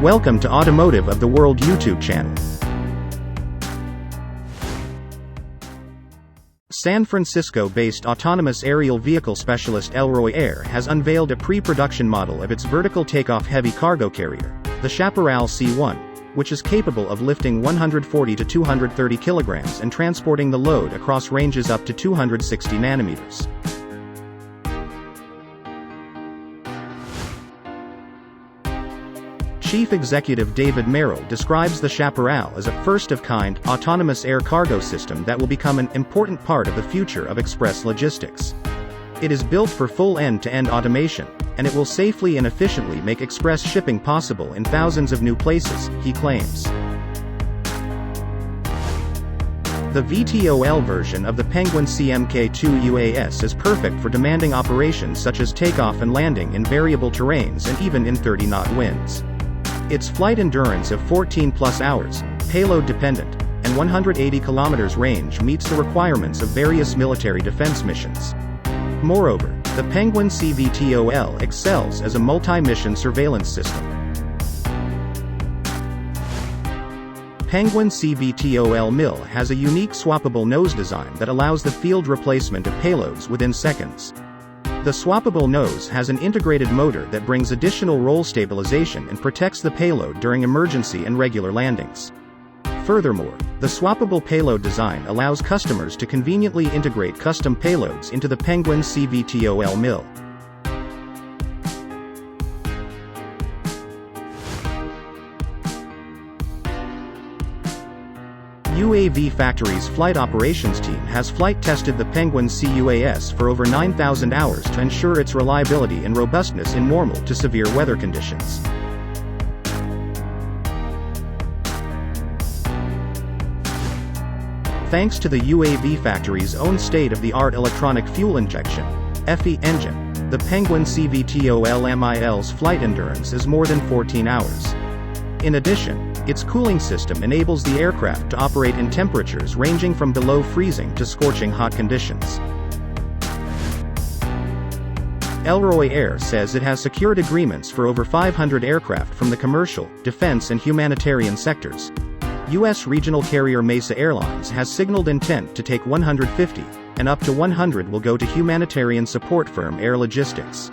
Welcome to Automotive of the World YouTube channel. San Francisco-based autonomous aerial vehicle specialist Elroy Air has unveiled a pre-production model of its vertical takeoff heavy cargo carrier, the Chaparral C1, which is capable of lifting 140 to 230 kilograms and transporting the load across ranges up to 260 nanometers. Chief Executive David Merrill describes the Chaparral as a first-of-kind, autonomous air cargo system that will become an important part of the future of express logistics. It is built for full end-to-end automation, and it will safely and efficiently make express shipping possible in thousands of new places, he claims. The VTOL version of the Penguin CMK-2 UAS is perfect for demanding operations such as takeoff and landing in variable terrains and even in 30-knot winds. Its flight endurance of 14+ hours, payload-dependent, and 180 km range meets the requirements of various military defense missions. Moreover, the Penguin CVTOL excels as a multi-mission surveillance system. Penguin CVTOL MIL has a unique swappable nose design that allows the field replacement of payloads within seconds. The swappable nose has an integrated motor that brings additional roll stabilization and protects the payload during emergency and regular landings. Furthermore, the swappable payload design allows customers to conveniently integrate custom payloads into the Penguin CVTOL MIL. UAV Factory's flight operations team has flight tested the Penguin CUAS for over 9,000 hours to ensure its reliability and robustness in normal to severe weather conditions. Thanks to the UAV Factory's own state-of-the-art electronic fuel injection (EFI) engine, the Penguin CVTOL MIL's flight endurance is more than 14 hours. In addition, its cooling system enables the aircraft to operate in temperatures ranging from below freezing to scorching hot conditions. Elroy Air says it has secured agreements for over 500 aircraft from the commercial, defense and humanitarian sectors. U.S. regional carrier Mesa Airlines has signaled intent to take 150, and up to 100 will go to humanitarian support firm Air Logistics.